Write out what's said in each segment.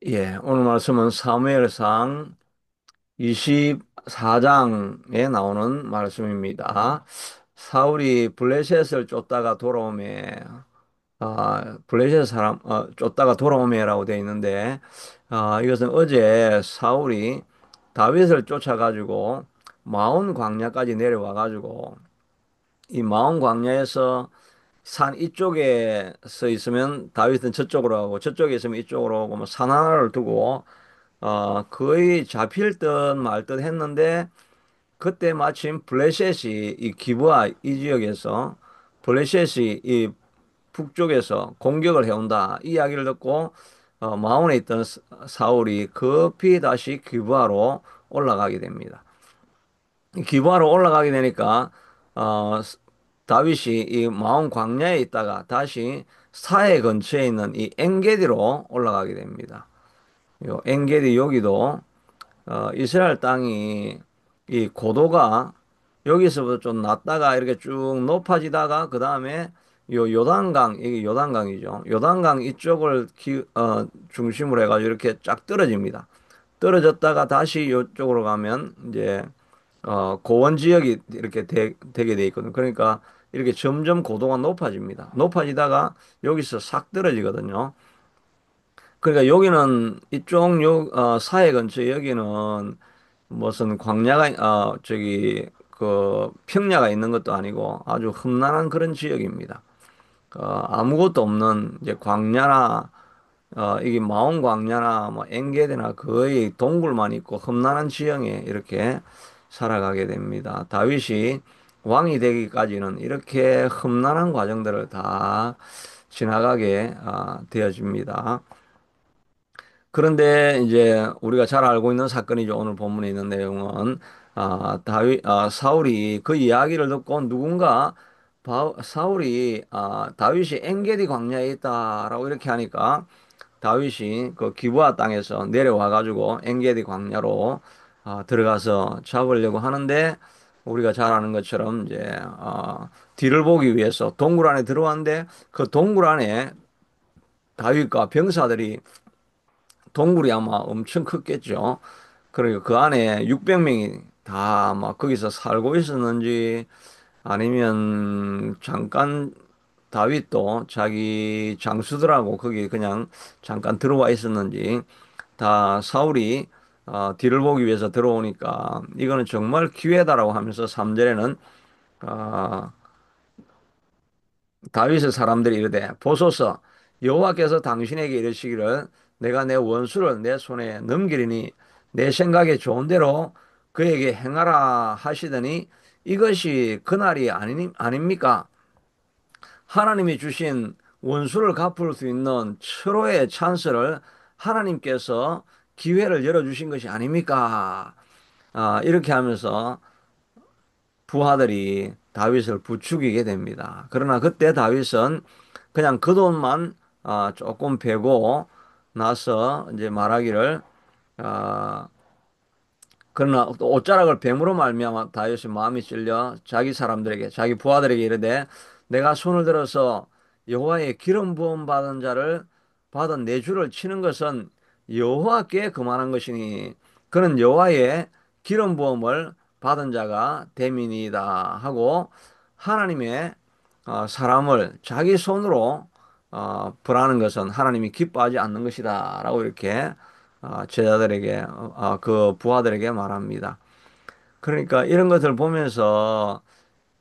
예, 오늘 말씀은 사무엘상 24장에 나오는 말씀입니다. 사울이 블레셋을 쫓다가 돌아오매, 블레셋 사람, 쫓다가 돌아오매라고 되어 있는데, 이것은 어제 사울이 다윗을 쫓아가지고 마온 광야까지 내려와가지고, 이 마온 광야에서 산 이쪽에 서 있으면 다윗은 저쪽으로 가고 저쪽에 있으면 이쪽으로 오고 뭐 산 하나를 두고 거의 잡힐 듯 말 듯 했는데 그때 마침 블레셋이 이 기브아 이 지역에서 블레셋이 이 북쪽에서 공격을 해온다 이 이야기를 듣고 마온에 있던 사울이 급히 다시 기브아로 올라가게 됩니다. 기부하러 올라가게 되니까 어, 다윗이 이 마온 광야에 있다가 다시 사해 근처에 있는 이 엔게디로 올라가게 됩니다. 요 엔게디 여기도 이스라엘 땅이 이 고도가 여기서부터 좀 낮다가 이렇게 쭉 높아지다가 그 다음에 요 요단강 이게 요단강이죠. 요단강 이쪽을 중심으로 해가지고 이렇게 쫙 떨어집니다. 떨어졌다가 다시 이쪽으로 가면 이제 고원 지역이 이렇게 되게 돼 있거든요. 그러니까 이렇게 점점 고도가 높아집니다. 높아지다가 여기서 싹 떨어지거든요. 그러니까 여기는 이쪽 사해 근처 여기는 무슨 광야가 그 평야가 있는 것도 아니고 아주 험난한 그런 지역입니다. 아무것도 없는 이제 광야나 이게 마온 광야나 뭐 엔게디나 거의 동굴만 있고 험난한 지형에 이렇게 살아가게 됩니다. 다윗이 왕이 되기까지는 이렇게 험난한 과정들을 다 지나가게 되어집니다. 그런데 이제 우리가 잘 알고 있는 사건이죠. 오늘 본문에 있는 내용은 사울이 그 이야기를 듣고 누군가 사울이 다윗이 엔게디 광야에 있다라고 이렇게 하니까 다윗이 그 기브아 땅에서 내려와 가지고 엔게디 광야로 들어가서 잡으려고 하는데 우리가 잘 아는 것처럼 이제 뒤를 보기 위해서 동굴 안에 들어왔는데 그 동굴 안에 다윗과 병사들이 동굴이 아마 엄청 컸겠죠. 그리고 그 안에 600명이 다 막 거기서 살고 있었는지 아니면 잠깐 다윗도 자기 장수들하고 거기 그냥 잠깐 들어와 있었는지 다 사울이 뒤를 보기 위해서 들어오니까 이거는 정말 기회다라고 하면서 3절에는 다윗의 사람들이 이르되 보소서 여호와께서 당신에게 이르시기를 내가 내 원수를 내 손에 넘기리니 내 생각에 좋은 대로 그에게 행하라 하시더니 이것이 그날이 아닙니까? 하나님이 주신 원수를 갚을 수 있는 철호의 찬스를 하나님께서 기회를 열어주신 것이 아닙니까? 이렇게 하면서 부하들이 다윗을 부추기게 됩니다. 그러나 그때 다윗은 그냥 그 돈만 조금 베고 나서 이제 말하기를 아, 그러나 또 옷자락을 뱀으로 말미암아 다윗이 마음이 찔려 자기 사람들에게 자기 부하들에게 이르되 내가 손을 들어서 여호와의 기름 부음 받은 자를 받은 내 주를 치는 것은 여호와께 그만한 것이니 그는 여호와의 기름 부음을 받은 자가 됨이니이다 하고 하나님의 사람을 자기 손으로 벌하는 것은 하나님이 기뻐하지 않는 것이다라고 이렇게 제자들에게 그 부하들에게 말합니다. 그러니까 이런 것을 보면서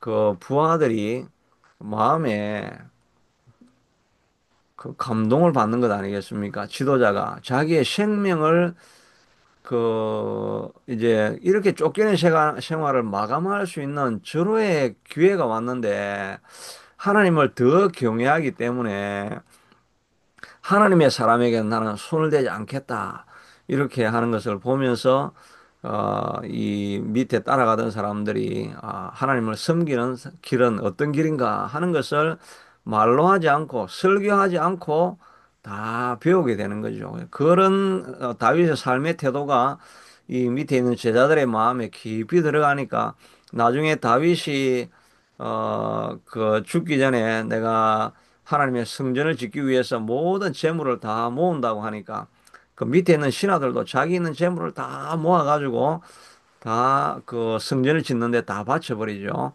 그 부하들이 마음에 그 감동을 받는 것 아니겠습니까? 지도자가 자기의 생명을 이제 이렇게 쫓기는 생활을 마감할 수 있는 절호의 기회가 왔는데 하나님을 더 경외하기 때문에 하나님의 사람에게 나는 손을 대지 않겠다. 이렇게 하는 것을 보면서, 이 밑에 따라가던 사람들이, 하나님을 섬기는 길은 어떤 길인가 하는 것을 말로 하지 않고, 설교하지 않고 다 배우게 되는 거죠. 그런 다윗의 삶의 태도가 이 밑에 있는 제자들의 마음에 깊이 들어가니까 나중에 다윗이 그 죽기 전에 내가 하나님의 성전을 짓기 위해서 모든 재물을 다 모은다고 하니까 그 밑에 있는 신하들도 자기 있는 재물을 다 모아가지고 다 그 성전을 짓는데 다 바쳐버리죠.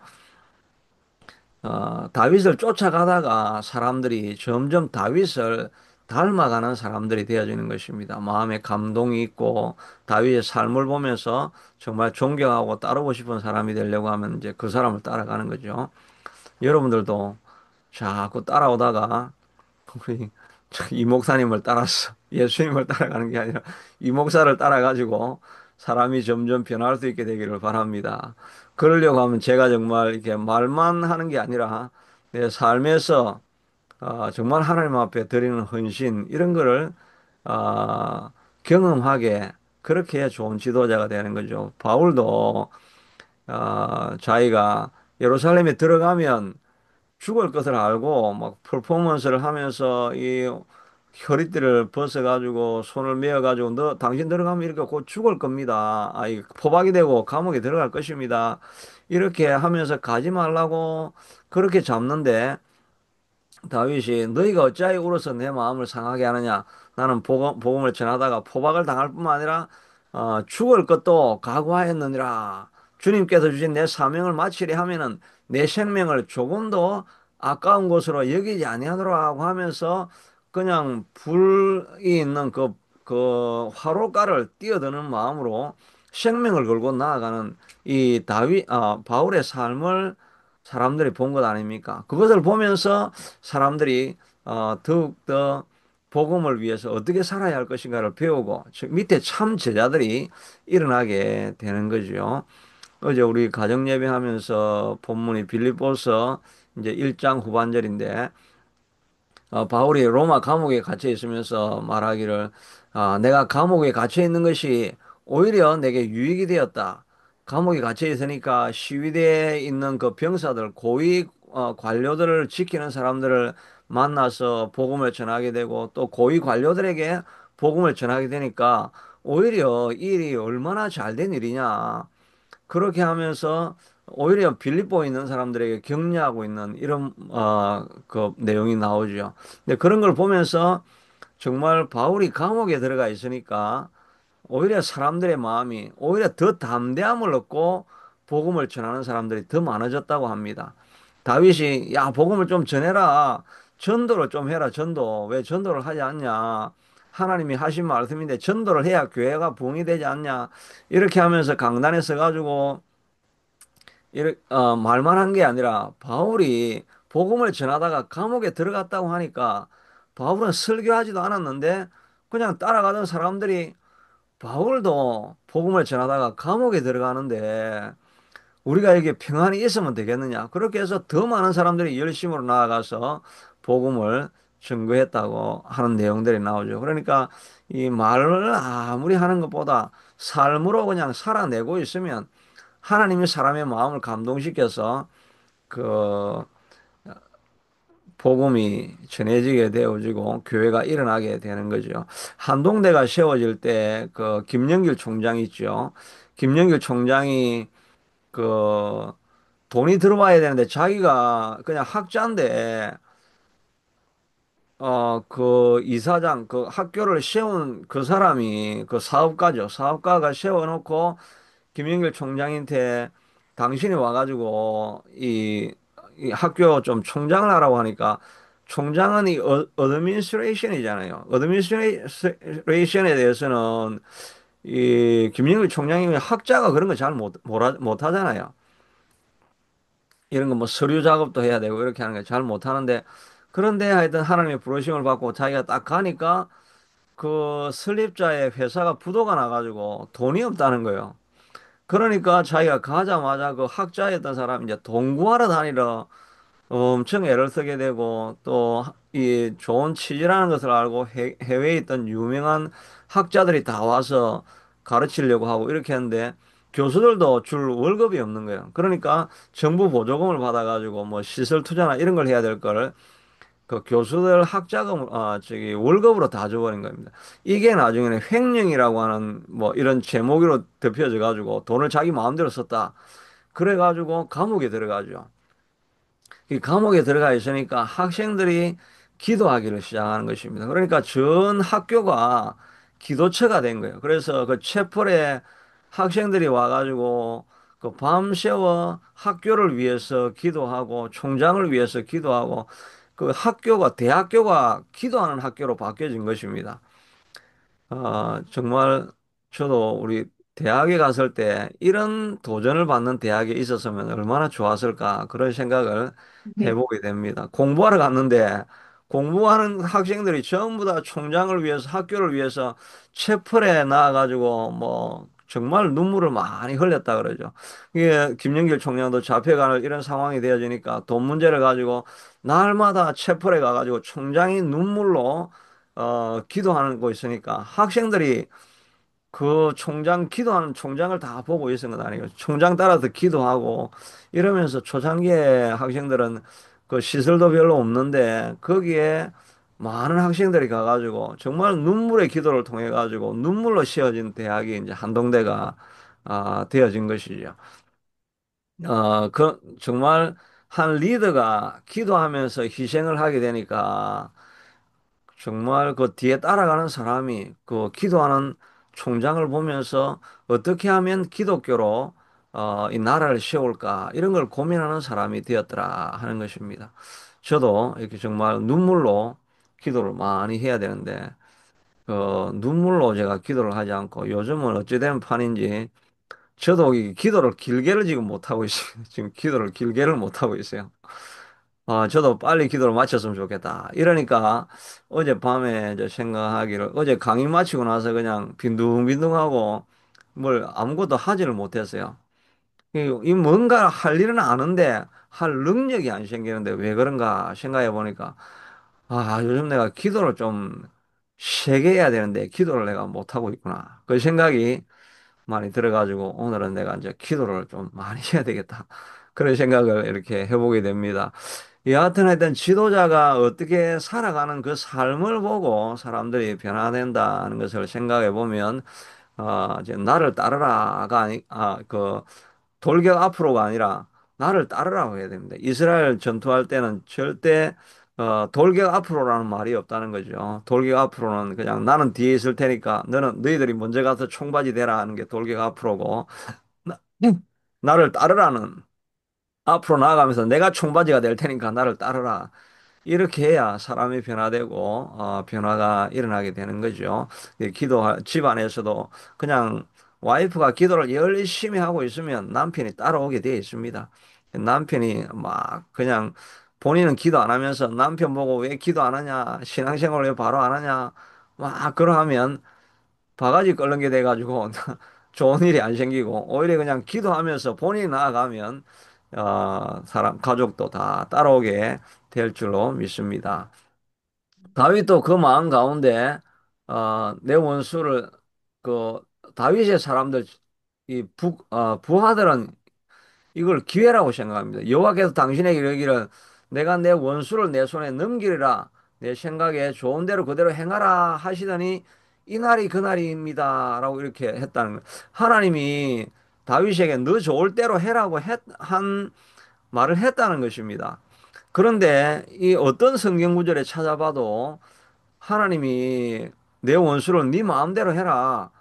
다윗을 쫓아가다가 사람들이 점점 다윗을 닮아가는 사람들이 되어지는 것입니다. 마음에 감동이 있고 다윗의 삶을 보면서 정말 존경하고 따르고 싶은 사람이 되려고 하면 이제 그 사람을 따라가는 거죠. 여러분들도 자꾸 따라오다가 우리 이 목사님을 따라서 예수님을 따라가는 게 아니라 이 목사를 따라가지고 사람이 점점 변할 수 있게 되기를 바랍니다. 그러려고 하면 제가 정말 이렇게 말만 하는 게 아니라 내 삶에서 정말 하나님 앞에 드리는 헌신 이런 거를 아, 경험하게 그렇게 해야 좋은 지도자가 되는 거죠. 바울도 자기가 예루살렘에 들어가면 죽을 것을 알고 막 퍼포먼스를 하면서 이 허리띠를 벗어가지고 손을 메어가지고 너 당신 들어가면 이렇게 곧 죽을 겁니다. 이 포박이 되고 감옥에 들어갈 것입니다. 이렇게 하면서 가지 말라고 그렇게 잡는데 다윗이 너희가 어찌하여 울어서 내 마음을 상하게 하느냐? 나는 복음을 전하다가 포박을 당할 뿐만 아니라 죽을 것도 각오하였느니라. 주님께서 주신 내 사명을 마치려 하면은 내 생명을 조금도 아까운 것으로 여기지 아니하노라고 하면서 그냥 불이 있는 그 화로가를 뛰어드는 마음으로 생명을 걸고 나아가는 이 바울의 삶을 사람들이 본 것 아닙니까? 그것을 보면서 사람들이 더욱더 복음을 위해서 어떻게 살아야 할 것인가를 배우고 밑에 참 제자들이 일어나게 되는 거죠. 어제 우리 가정 예배하면서 본문이 빌립보서 이제 1장 후반절인데 바울이 로마 감옥에 갇혀 있으면서 말하기를 내가 감옥에 갇혀 있는 것이 오히려 내게 유익이 되었다. 감옥에 갇혀 있으니까 시위대에 있는 그 병사들, 고위 관료들을 지키는 사람들을 만나서 복음을 전하게 되고 또 고위 관료들에게 복음을 전하게 되니까 오히려 이 일이 얼마나 잘된 일이냐. 그렇게 하면서 오히려 빌립보에 있는 사람들에게 격려하고 있는 이런 그 내용이 나오죠. 근데 그런 걸 보면서 정말 바울이 감옥에 들어가 있으니까 오히려 사람들의 마음이 오히려 더 담대함을 얻고 복음을 전하는 사람들이 더 많아졌다고 합니다. 다윗이 야 복음을 좀 전해라. 전도를 좀 해라. 전도. 왜 전도를 하지 않냐? 하나님이 하신 말씀인데 전도를 해야 교회가 부흥이 되지 않냐? 이렇게 하면서 강단에 서가지고 말만 한 게 아니라 바울이 복음을 전하다가 감옥에 들어갔다고 하니까 바울은 설교하지도 않았는데 그냥 따라가던 사람들이 바울도 복음을 전하다가 감옥에 들어가는데 우리가 이게 평안이 있으면 되겠느냐. 그렇게 해서 더 많은 사람들이 열심으로 나아가서 복음을 증거했다고 하는 내용들이 나오죠. 그러니까 이 말을 아무리 하는 것보다 삶으로 그냥 살아내고 있으면 하나님이 사람의 마음을 감동시켜서 그 복음이 전해지게 되어지고 교회가 일어나게 되는 거죠. 한동대가 세워질 때 그 김영길 총장 있죠. 김영길 총장이 그 돈이 들어와야 되는데 자기가 그냥 학자인데 그 이사장 그 학교를 세운 그 사람이 그 사업가죠. 사업가가 세워놓고 김영길 총장한테 당신이 와가지고 이 학교 좀 총장을 하라고 하니까 총장은 이 어드미니스트레이션이잖아요. 어드미니스트레이션에 대해서는 이 김영길 총장이 학자가 그런 거 잘 못하잖아요. 이런 거 뭐 서류 작업도 해야 되고 이렇게 하는 거 잘 못하는데 그런데 하여튼 하나님의 부르심을 받고 자기가 딱 가니까 그 설립자의 회사가 부도가 나가지고 돈이 없다는 거예요. 그러니까 자기가 가자마자 그 학자였던 사람이 이제 돈 구하러 다니러 엄청 애를 쓰게 되고 또 이 좋은 취지라는 것을 알고 해외에 있던 유명한 학자들이 다 와서 가르치려고 하고 이렇게 했는데 교수들도 줄 월급이 없는 거예요. 그러니까 정부 보조금을 받아가지고 뭐 시설 투자나 이런 걸 해야 될 거를 그 교수들 학자금 저기 월급으로 다 줘버린 겁니다. 이게 나중에는 횡령이라고 하는 뭐 이런 제목으로 덮여져 가지고 돈을 자기 마음대로 썼다. 그래 가지고 감옥에 들어가죠. 이 감옥에 들어가 있으니까 학생들이 기도하기를 시작하는 것입니다. 그러니까 전 학교가 기도처가 된 거예요. 그래서 그 채플에 학생들이 와가지고 그 밤새워 학교를 위해서 기도하고 총장을 위해서 기도하고 그 학교가 대학교가 기도하는 학교로 바뀌어진 것입니다. 정말 저도 우리 대학에 갔을 때 이런 도전을 받는 대학에 있었으면 얼마나 좋았을까 그런 생각을 네. 해보게 됩니다. 공부하러 갔는데 공부하는 학생들이 전부 다 총장을 위해서 학교를 위해서 채플에 나와가지고 뭐 정말 눈물을 많이 흘렸다 그러죠. 이게 김영길 총장도 잡혀가는 이런 상황이 되어지니까 돈 문제를 가지고 날마다 채플에 가가지고 총장이 눈물로 기도하는 거 있으니까 학생들이 그 총장, 기도하는 총장을 다 보고 있은 건 아니고 총장 따라서 기도하고 이러면서 초창기에 학생들은 그 시설도 별로 없는데 거기에 많은 학생들이 가가지고 정말 눈물의 기도를 통해 가지고 눈물로 씌어진 대학이 이제 한동대가 되어진 것이죠. 정말 한 리더가 기도하면서 희생을 하게 되니까 정말 그 뒤에 따라가는 사람이 그 기도하는 총장을 보면서 어떻게 하면 기독교로 이 나라를 세울까 이런 걸 고민하는 사람이 되었더라 하는 것입니다. 저도 이렇게 정말 눈물로 기도를 많이 해야 되는데 눈물로 제가 기도를 하지 않고 요즘은 어찌된 판인지 저도 이 기도를 길게를 지금 못하고 있어요. 지금 기도를 길게를 못하고 있어요. 저도 빨리 기도를 마쳤으면 좋겠다. 이러니까 어젯밤에 이제 생각하기를 어제 강의 마치고 나서 그냥 빈둥빈둥하고 뭘 아무것도 하지를 못했어요. 이 뭔가 할 일은 아는데 할 능력이 안 생기는데 왜 그런가 생각해 보니까 요즘 내가 기도를 좀 세게 해야 되는데 기도를 내가 못하고 있구나. 그 생각이 많이 들어가지고 오늘은 내가 이제 기도를 좀 많이 해야 되겠다. 그런 생각을 이렇게 해보게 됩니다. 여하튼 하여튼 지도자가 어떻게 살아가는 그 삶을 보고 사람들이 변화된다는 것을 생각해 보면, 이제 나를 따르라가 돌격 앞으로가 아니라 나를 따르라고 해야 됩니다. 이스라엘 전투할 때는 절대 돌격 앞으로라는 말이 없다는 거죠. 돌격 앞으로는 그냥 나는 뒤에 있을 테니까 너희들이 먼저 가서 총받이 대라 하는 게 돌격 앞으로고 나, 나를 따르라는 앞으로 나아가면서 내가 총받이가 될 테니까 나를 따르라. 이렇게 해야 사람이 변화되고 변화가 일어나게 되는 거죠. 집안에서도 그냥 와이프가 기도를 열심히 하고 있으면 남편이 따라오게 되어 있습니다. 남편이 막 그냥 본인은 기도 안 하면서 남편 보고 왜 기도 안 하냐, 신앙생활 왜 바로 안 하냐, 막 그러하면 바가지 끓는 게 돼가지고 좋은 일이 안 생기고 오히려 그냥 기도하면서 본인이 나아가면 가족도 다 따라오게 될 줄로 믿습니다. 다윗도 그 마음 가운데 내 원수를 그 다윗의 사람들 부하들은 이걸 기회라고 생각합니다. 여호와께서 당신에게 이르기를 내가 내 원수를 내 손에 넘기리라 내 생각에 좋은 대로 그대로 행하라 하시더니 이 날이 그 날입니다라고 이렇게 했다는 거예요. 하나님이 다윗에게 너 좋을 대로 해라고 한 말을 했다는 것입니다. 그런데 이 어떤 성경 구절에 찾아봐도 하나님이 내 원수를 네 마음대로 해라.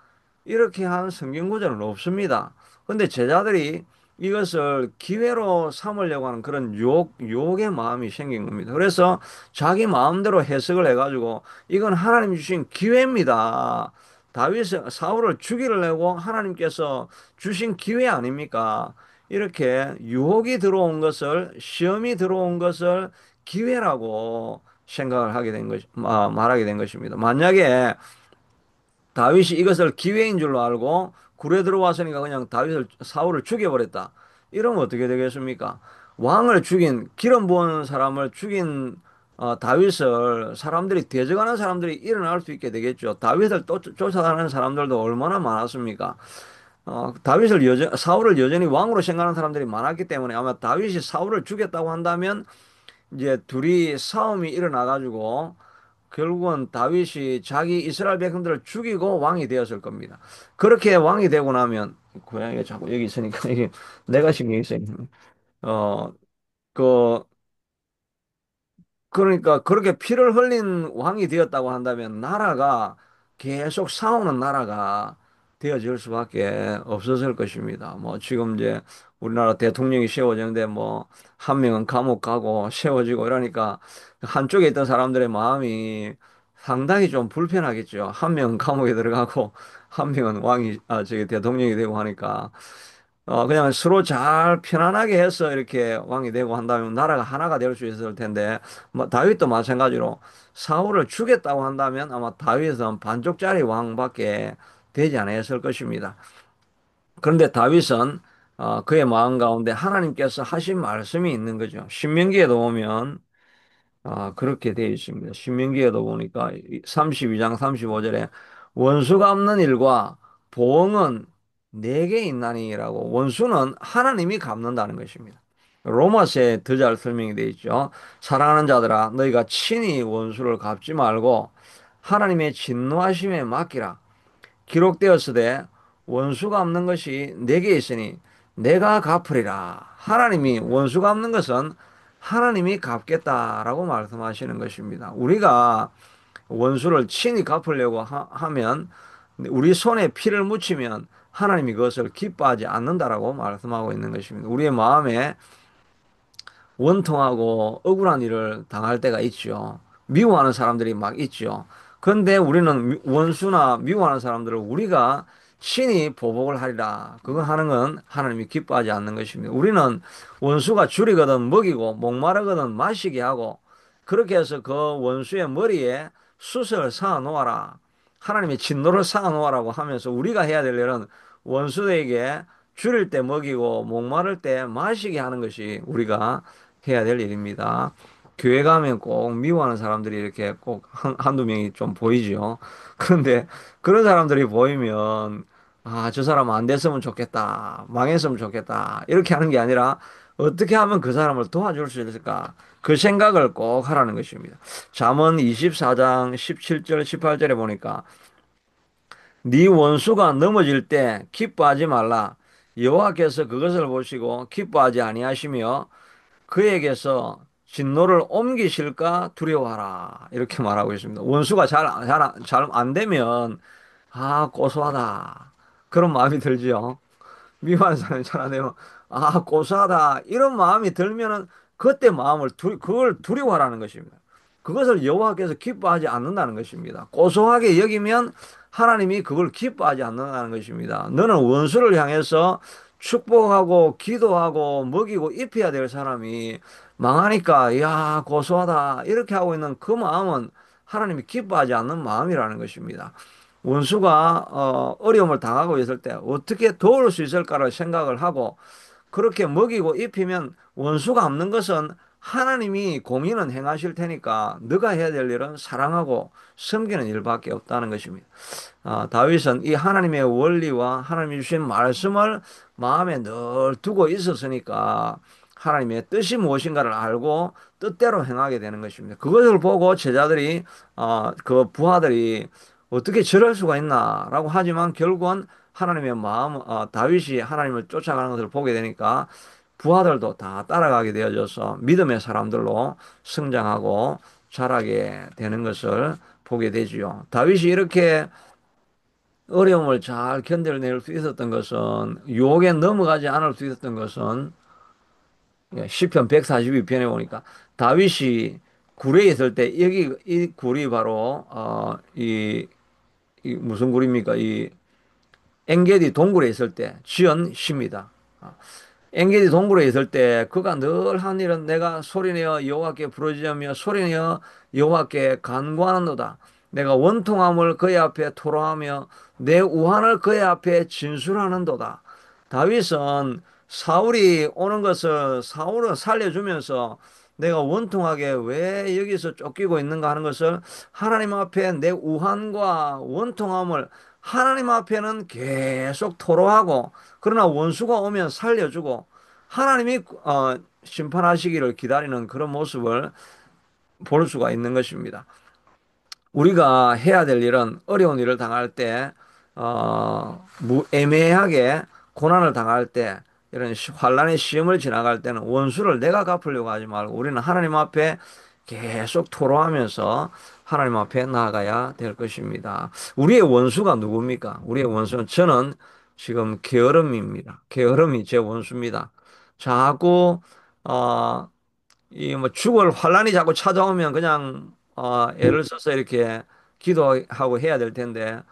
이렇게 한 성경 구절은 없습니다. 근데 제자들이 이것을 기회로 삼으려고 하는 그런 유혹의 마음이 생긴 겁니다. 그래서 자기 마음대로 해석을 해가지고 이건 하나님 주신 기회입니다. 사울을 죽이려고 하나님께서 주신 기회 아닙니까? 이렇게 유혹이 들어온 것을, 시험이 들어온 것을 기회라고 생각을 하게 된 말하게 된 것입니다. 만약에 다윗이 이것을 기회인 줄로 알고 굴에 들어왔으니까 그냥 사울을 죽여버렸다. 이러면 어떻게 되겠습니까? 기름 부은 사람을 죽인 다윗을 사람들이 대적하는 사람들이 일어날 수 있게 되겠죠. 다윗을 쫓아가는 사람들도 얼마나 많았습니까? 사울을 여전히 왕으로 생각하는 사람들이 많았기 때문에 아마 다윗이 사울을 죽였다고 한다면 이제 둘이 싸움이 일어나가지고 결국은 다윗이 자기 이스라엘 백성들을 죽이고 왕이 되었을 겁니다. 그렇게 왕이 되고 나면 고양이가 자꾸 여기 있으니까 이게 내가 신경이 쓰이네. 어, 그 그러니까 그렇게 피를 흘린 왕이 되었다고 한다면 나라가 계속 싸우는 나라가 되어질 수밖에 없었을 것입니다. 뭐 지금 이제 우리나라 대통령이 세워지는데 뭐 한 명은 감옥 가고 세워지고 이러니까 한쪽에 있던 사람들의 마음이 상당히 좀 불편하겠죠. 한 명은 감옥에 들어가고 한 명은 저기 대통령이 되고 하니까 그냥 서로 잘 편안하게 해서 이렇게 왕이 되고 한다면 나라가 하나가 될 수 있을 텐데, 뭐, 다윗도 마찬가지로 사울을 죽였다고 한다면 아마 다윗은 반쪽짜리 왕밖에 되지 않았을 것입니다. 그런데 다윗은 그의 마음 가운데 하나님께서 하신 말씀이 있는 거죠. 신명기에도 보면 그렇게 되어 있습니다. 신명기에도 보니까 32장 35절에 원수가 없는 일과 보응은 내게 있나니라고 원수는 하나님이 갚는다는 것입니다. 로마서에 더 잘 설명이 되어 있죠. 사랑하는 자들아 너희가 친히 원수를 갚지 말고 하나님의 진노하심에 맡기라. 기록되었으되 원수가 없는 것이 내게 있으니 내가 갚으리라. 하나님이 원수가 없는 것은 하나님이 갚겠다라고 말씀하시는 것입니다. 우리가 원수를 친히 갚으려고 하면 우리 손에 피를 묻히면 하나님이 그것을 기뻐하지 않는다라고 말씀하고 있는 것입니다. 우리의 마음에 원통하고 억울한 일을 당할 때가 있죠. 미워하는 사람들이 막 있죠. 그런데 우리는 원수나 미워하는 사람들을 우리가 친히 보복을 하리라. 그거 하는 건 하나님이 기뻐하지 않는 것입니다. 우리는 원수가 줄이거든 먹이고 목마르거든 마시게 하고 그렇게 해서 그 원수의 머리에 숯을 쌓아 놓아라. 하나님의 진노를 쌓아 놓아라고 하면서 우리가 해야 될 일은 원수에게 줄일 때 먹이고 목마를 때 마시게 하는 것이 우리가 해야 될 일입니다. 교회 가면 꼭 미워하는 사람들이 이렇게 꼭 한두 명이 좀 보이죠. 그런데 그런 사람들이 보이면, 저 사람 안 됐으면 좋겠다. 망했으면 좋겠다. 이렇게 하는 게 아니라 어떻게 하면 그 사람을 도와줄 수 있을까? 그 생각을 꼭 하라는 것입니다. 잠언 24장 17절, 18절에 보니까 네 원수가 넘어질 때 기뻐하지 말라. 여호와께서 그것을 보시고 기뻐하지 아니하시며 그에게서 진노를 옮기실까 두려워하라. 이렇게 말하고 있습니다. 원수가 잘 안 되면, 고소하다. 그런 마음이 들지요. 미워하는 사람이 잘 안 되면, 고소하다. 이런 마음이 들면은 그때 그걸 두려워하라는 것입니다. 그것을 여호와께서 기뻐하지 않는다는 것입니다. 고소하게 여기면 하나님이 그걸 기뻐하지 않는다는 것입니다. 너는 원수를 향해서 축복하고 기도하고 먹이고 입혀야 될 사람이 망하니까 야 고소하다 이렇게 하고 있는 그 마음은 하나님이 기뻐하지 않는 마음이라는 것입니다. 원수가 어려움을 당하고 있을 때 어떻게 도울 수 있을까를 생각을 하고 그렇게 먹이고 입히면 원수가 없는 것은 하나님이 공의는 행하실 테니까 너가 해야 될 일은 사랑하고 섬기는 일밖에 없다는 것입니다. 다윗은 이 하나님의 원리와 하나님이 주신 말씀을 마음에 늘 두고 있었으니까 하나님의 뜻이 무엇인가를 알고 뜻대로 행하게 되는 것입니다. 그것을 보고 제자들이, 그 부하들이 어떻게 저럴 수가 있나라고 하지만 결국은 하나님의 다윗이 하나님을 쫓아가는 것을 보게 되니까 부하들도 다 따라가게 되어져서 믿음의 사람들로 성장하고 자라게 되는 것을 보게 되지요. 다윗이 이렇게 어려움을 잘 견뎌낼 수 있었던 것은 유혹에 넘어가지 않을 수 있었던 것은 시편 142편에 보니까 다윗이 굴에 있을 때 여기 이 굴이 바로 이 무슨 굴입니까? 이 엔게디 동굴에 있을 때 지은 시입니다. 엔게디 동굴에 있을 때 그가 늘 한 일은 내가 소리내어 여호와께 부르짖으며 소리내어 여호와께 간구하는도다. 내가 원통함을 그의 앞에 토로하며 내 우환을 그의 앞에 진술하는도다. 다윗은 사울이 오는 것을 사울을 살려주면서 내가 원통하게 왜 여기서 쫓기고 있는가 하는 것을 하나님 앞에 내 우환과 원통함을 하나님 앞에는 계속 토로하고 그러나 원수가 오면 살려주고 하나님이 심판하시기를 기다리는 그런 모습을 볼 수가 있는 것입니다. 우리가 해야 될 일은 어려운 일을 당할 때, 애매하게 고난을 당할 때, 이런 환란의 시험을 지나갈 때는 원수를 내가 갚으려고 하지 말고 우리는 하나님 앞에 계속 토로하면서 하나님 앞에 나아가야 될 것입니다. 우리의 원수가 누굽니까? 우리의 원수는 저는 지금 게으름입니다. 게으름이 제 원수입니다. 자꾸 어, 이 뭐 죽을 환란이 자꾸 찾아오면 그냥 애를 써서 이렇게 기도하고 해야 될 텐데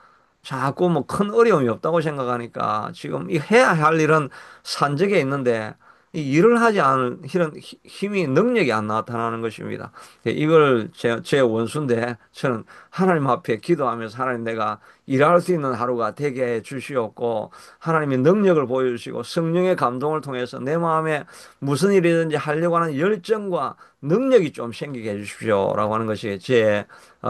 자꾸 뭐 큰 어려움이 없다고 생각하니까 지금 이 해야 할 일은 산적에 있는데 이 일을 하지 않을 이런 힘이 능력이 안 나타나는 것입니다. 이걸 제 원수인데 저는 하나님 앞에 기도하면서 하나님 내가 일할 수 있는 하루가 되게 해 주시옵고 하나님의 능력을 보여주시고 성령의 감동을 통해서 내 마음에 무슨 일이든지 하려고 하는 열정과 능력이 좀 생기게 해주십시오라고 하는 것이 제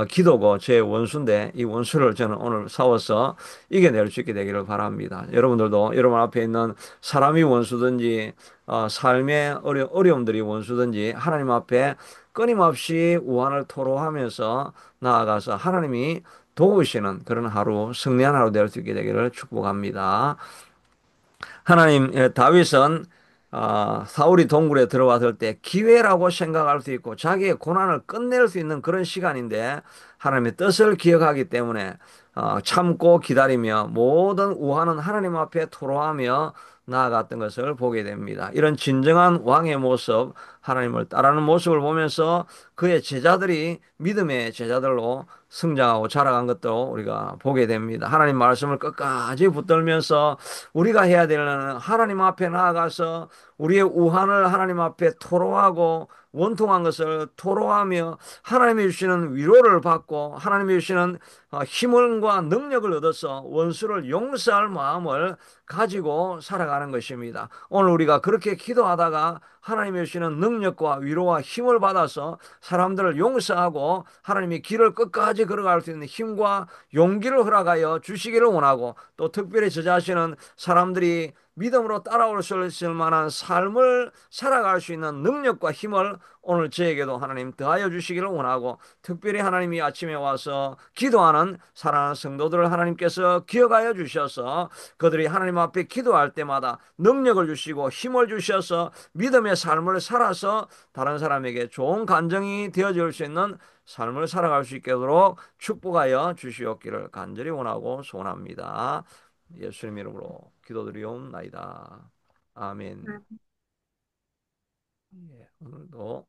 기도고 제 원수인데 이 원수를 저는 오늘 싸워서 이겨낼 수 있게 되기를 바랍니다. 여러분들도 여러분 앞에 있는 사람이 원수든지 삶의 어려움들이 원수든지 하나님 앞에 끊임없이 우한을 토로하면서 나아가서 하나님이 도우시는 그런 하루, 승리한 하루 될 수 있게 되기를 축복합니다. 하나님, 다윗은 사울이 동굴에 들어왔을 때 기회라고 생각할 수 있고 자기의 고난을 끝낼 수 있는 그런 시간인데 하나님의 뜻을 기억하기 때문에 참고 기다리며 모든 우환은 하나님 앞에 토로하며 나아갔던 것을 보게 됩니다. 이런 진정한 왕의 모습, 하나님을 따르는 모습을 보면서 그의 제자들이 믿음의 제자들로 성장하고 자라간 것도 우리가 보게 됩니다. 하나님 말씀을 끝까지 붙들면서 우리가 해야 되는 하나님 앞에 나아가서 우리의 우한을 하나님 앞에 토로하고 원통한 것을 토로하며 하나님이 주시는 위로를 받고 하나님이 주시는 힘과 능력을 얻어서 원수를 용서할 마음을 가지고 살아가는 것입니다. 오늘 우리가 그렇게 기도하다가 하나님이 주시는 능력과 위로와 힘을 받아서 사람들을 용서하고 하나님이 길을 끝까지 걸어갈 수 있는 힘과 용기를 허락하여 주시기를 원하고 또 특별히 저 자신은 사람들이 믿음으로 따라올 수 있을 만한 삶을 살아갈 수 있는 능력과 힘을 오늘 저에게도 하나님 더하여 주시기를 원하고 특별히 하나님이 아침에 와서 기도하는 사랑하는 성도들을 하나님께서 기억하여 주셔서 그들이 하나님 앞에 기도할 때마다 능력을 주시고 힘을 주셔서 믿음의 삶을 살아서 다른 사람에게 좋은 간증이 되어질 수 있는 삶을 살아갈 수 있도록 축복하여 주시옵기를 간절히 원하고 소원합니다. 예수님 이름으로 기도드리옵나이다. 아멘. 예, 오늘도